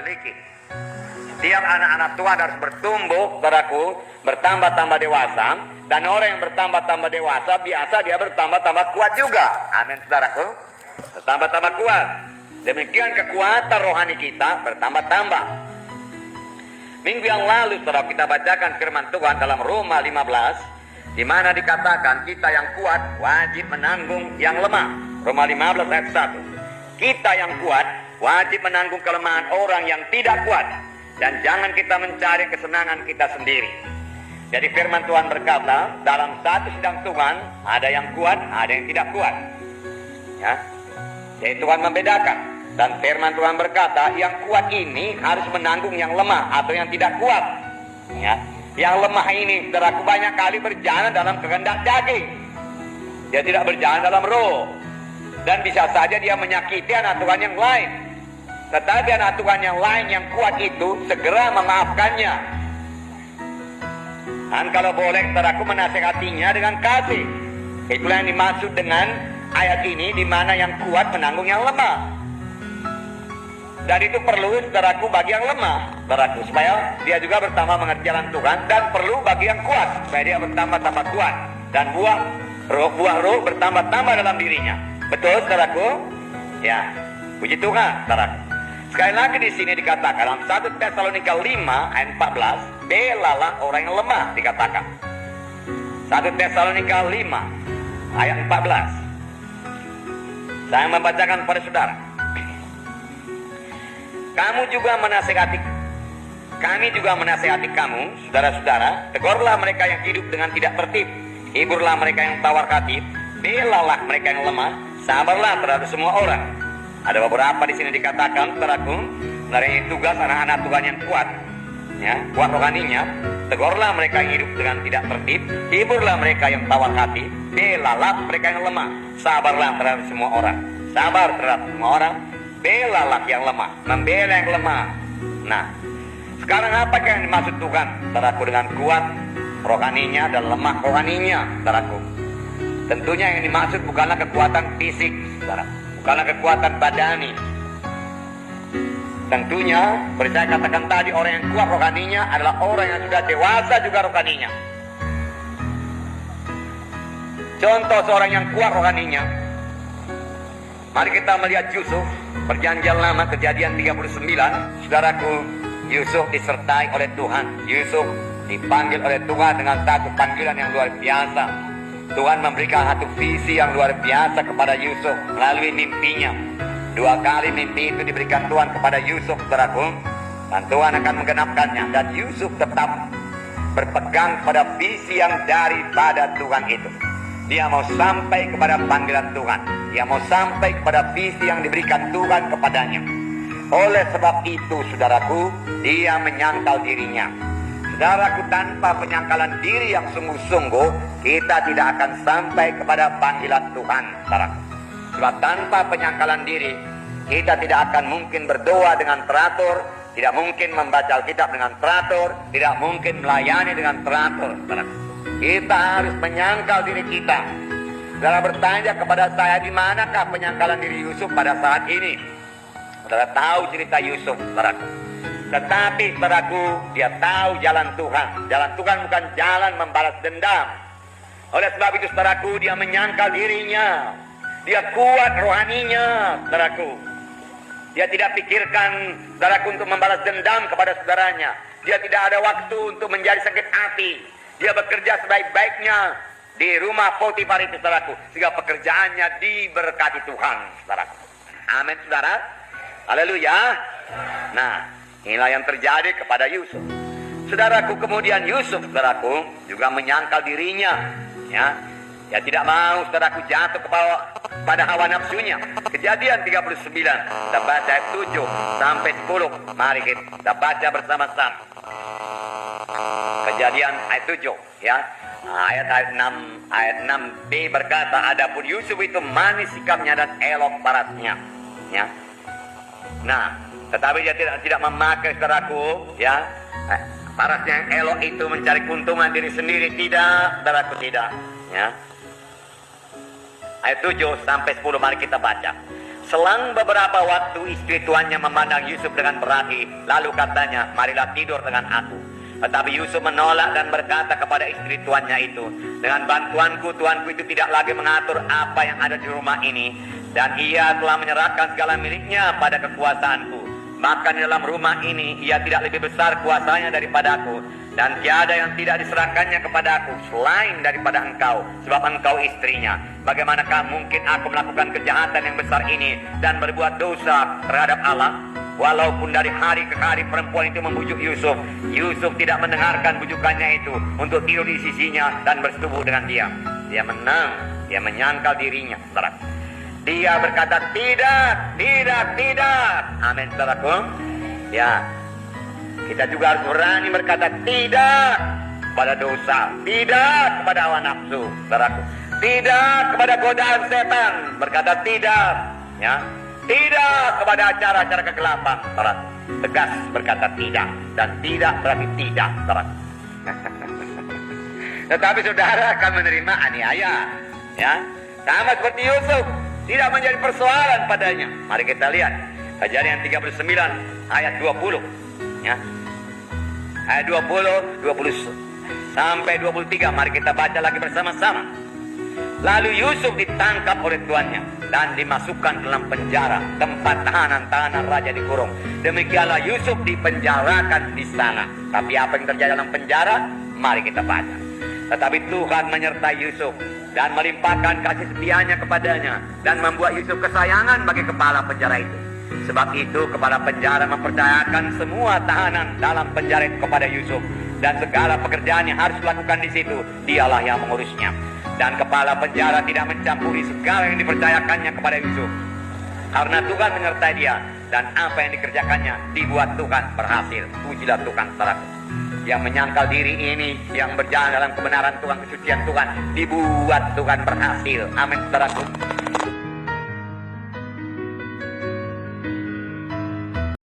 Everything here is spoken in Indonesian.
miliki. Setiap anak-anak Tuhan harus bertumbuh, saudaraku, bertambah-tambah dewasa. Dan orang yang bertambah-tambah dewasa, biasa dia bertambah-tambah kuat juga. Amin, saudaraku. Bertambah-tambah kuat. Demikian kekuatan rohani kita bertambah-tambah. Minggu yang lalu, saudara, kita bacakan firman Tuhan dalam Roma 15, di mana dikatakan kita yang kuat wajib menanggung yang lemah. Roma 15 ayat 1. Kita yang kuat wajib menanggung kelemahan orang yang tidak kuat. Dan jangan kita mencari kesenangan kita sendiri. Jadi firman Tuhan berkata, dalam satu sidang Tuhan, ada yang kuat, ada yang tidak kuat. Ya. Jadi Tuhan membedakan. Dan firman Tuhan berkata, yang kuat ini harus menanggung yang lemah atau yang tidak kuat. Ya. Yang lemah ini, saudaraku, banyak kali berjalan dalam kehendak daging. Dia tidak berjalan dalam roh. Dan bisa saja dia menyakiti anak Tuhan yang lain. Tetapi anak Tuhan yang lain yang kuat itu segera memaafkannya. Dan kalau boleh, saudaraku, menasihatinya dengan kasih. Itulah yang dimaksud dengan ayat ini, di mana yang kuat menanggung yang lemah. Dan itu perlu, saudaraku, bagi yang lemah, saudaraku, supaya dia juga bertambah mengerti jalan Tuhan. Dan perlu bagi yang kuat, supaya dia bertambah-tambah kuat. Dan buah roh bertambah-tambah dalam dirinya. Betul, saudaraku? Ya, puji Tuhan, saudaraku. Sekali lagi di sini dikatakan dalam 1 Tesalonika 5 ayat 14, belalah orang yang lemah, dikatakan. 1 Tesalonika 5 ayat 14. Saya membacakan pada saudara. Kami juga menasihati kamu, saudara-saudara, tegurlah mereka yang hidup dengan tidak tertib, hiburlah mereka yang tawar hati, belalah mereka yang lemah, sabarlah terhadap semua orang. Ada beberapa di sini dikatakan, saudaraku, dari tugas anak-anak Tuhan yang kuat, ya, kuat rohaninya. Tegurlah mereka yang hidup dengan tidak tertib, hiburlah mereka yang tawar hati, belalah mereka yang lemah, sabarlah terhadap semua orang. Sabar terhadap semua orang, belalah yang lemah, membela yang lemah. Nah, sekarang apakah yang dimaksud Tuhan, saudaraku, dengan kuat rohaninya dan lemah rohaninya, saudaraku? Tentunya yang dimaksud bukanlah kekuatan fisik, saudara. Bukanlah kekuatan badani. Tentunya, seperti saya katakan tadi, orang yang kuat rohaninya adalah orang yang sudah dewasa juga rohaninya. Contoh seorang yang kuat rohaninya, mari kita melihat Yusuf, Perjanjian Lama, Kejadian 39. Saudaraku, Yusuf disertai oleh Tuhan. Yusuf dipanggil oleh Tuhan dengan satu panggilan yang luar biasa. Tuhan memberikan satu visi yang luar biasa kepada Yusuf melalui mimpinya. 2 kali mimpi itu diberikan Tuhan kepada Yusuf, saudaraku, dan Tuhan akan menggenapkannya. Dan Yusuf tetap berpegang pada visi yang daripada Tuhan itu. Dia mau sampai kepada panggilan Tuhan. Dia mau sampai kepada visi yang diberikan Tuhan kepadanya. Oleh sebab itu, saudaraku, dia menyangkal dirinya. Saudaraku, tanpa penyangkalan diri yang sungguh-sungguh, kita tidak akan sampai kepada panggilan Tuhan, saudaraku. Sebab tanpa penyangkalan diri, kita tidak akan mungkin berdoa dengan teratur, tidak mungkin membaca Alkitab dengan teratur, tidak mungkin melayani dengan teratur, saudaraku. Kita harus menyangkal diri kita. Saudara bertanya kepada saya, di manakah penyangkalan diri Yusuf pada saat ini? Saudara tahu cerita Yusuf, saudaraku. Tetapi, saudaraku, dia tahu jalan Tuhan. Jalan Tuhan bukan jalan membalas dendam. Oleh sebab itu, saudaraku, dia menyangkal dirinya. Dia kuat rohaninya, saudaraku. Dia tidak pikirkan, saudaraku, untuk membalas dendam kepada saudaranya. Dia tidak ada waktu untuk menjadi sakit hati. Dia bekerja sebaik-baiknya di rumah Potifar itu, saudaraku, sehingga pekerjaannya diberkati Tuhan, saudaraku. Amin, saudara. Haleluya. Nah, inilah yang terjadi kepada Yusuf. Saudaraku, kemudian Yusuf, saudaraku, juga menyangkal dirinya, ya. Dia tidak mau, saudaraku, jatuh pada hawa nafsunya. Kejadian 39, kita baca ayat 7 sampai 10. Mari kita baca bersama-sama. Kejadian ayat 7, ya. Ayat 6b berkata, adapun Yusuf itu manis sikapnya dan elok parasnya, ya. Nah, tetapi dia tidak memakai, saudaraku, ya, parasnya yang elok itu mencari keuntungan diri sendiri. Tidak, saudaraku, tidak, ya. Ayat 7 sampai 10, mari kita baca. Selang beberapa waktu istri tuannya memandang Yusuf dengan berahi, lalu katanya, marilah tidur dengan aku. Tetapi Yusuf menolak dan berkata kepada istri tuannya itu, dengan bantuanku tuanku itu tidak lagi mengatur apa yang ada di rumah ini, dan ia telah menyerahkan segala miliknya pada kekuasaanku. Maka di dalam rumah ini ia tidak lebih besar kuasanya daripadaku, dan tiada yang tidak diserahkannya kepadaku selain daripada engkau, sebab engkau istrinya. Bagaimanakah mungkin aku melakukan kejahatan yang besar ini dan berbuat dosa terhadap Allah? Walaupun dari hari ke hari perempuan itu membujuk Yusuf, Yusuf tidak mendengarkan bujukannya itu untuk tidur di sisinya dan bersetubuh dengan dia. Dia menang, dia menyangkal dirinya, saudara. Dia berkata tidak, tidak, tidak. Amin, saudaraku. Ya, kita juga harus berani berkata tidak kepada dosa, tidak kepada hawa nafsu, saudaraku. Tidak kepada godaan setan, berkata tidak, ya. Tidak kepada acara-acara kegelapan, saudaraku. Tegas berkata tidak, dan tidak berarti tidak, saudaraku. Tetapi saudara akan menerima aniaya, ya. Sama seperti Yusuf, tidak menjadi persoalan padanya. Mari kita lihat Kejadian 39 ayat 20, ya. Ayat 20, 20 sampai 23. Mari kita baca lagi bersama-sama. Lalu Yusuf ditangkap oleh tuannya dan dimasukkan dalam penjara, tempat tahanan raja dikurung. Demikianlah Yusuf dipenjarakan di sana. Tapi apa yang terjadi dalam penjara? Mari kita baca. Tetapi Tuhan menyertai Yusuf dan melimpahkan kasih setianya kepadanya, dan membuat Yusuf kesayangan bagi kepala penjara itu. Sebab itu kepala penjara mempercayakan semua tahanan dalam penjara itu kepada Yusuf, dan segala pekerjaan yang harus dilakukan di situ dialah yang mengurusnya. Dan kepala penjara tidak mencampuri segala yang dipercayakannya kepada Yusuf, karena Tuhan menyertai dia, dan apa yang dikerjakannya dibuat Tuhan berhasil. Pujilah Tuhan, saudaraku. Yang menyangkal diri ini, yang berjalan dalam kebenaran Tuhan, kesucian Tuhan, dibuat Tuhan berhasil. Amin, saudaraku.